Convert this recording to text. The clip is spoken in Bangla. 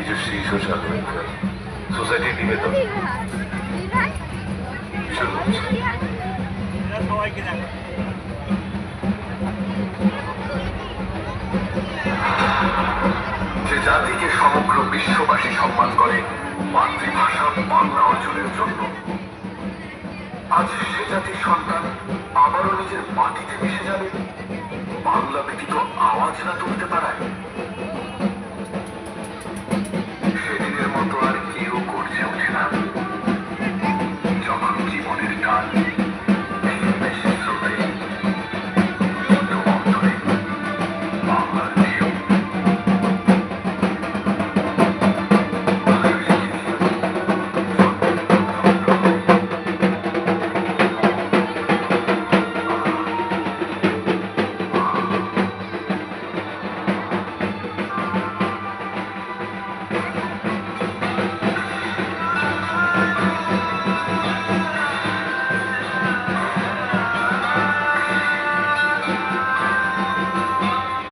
তেজস্বী সোশ্যাল ওয়েলফেয়ার সোসাইটি নিবেদন শুরু হচ্ছে। যে জাতিকে সমগ্র বিশ্ববাসী সম্মান করে মাতৃভাষা বাংলা অর্জনের জন্য, আজ সে জাতির সন্তান আবারও নিজের মাটিতে মিশে যাবে বাংলা ব্যতীত আওয়াজ না তুলতে পারায়।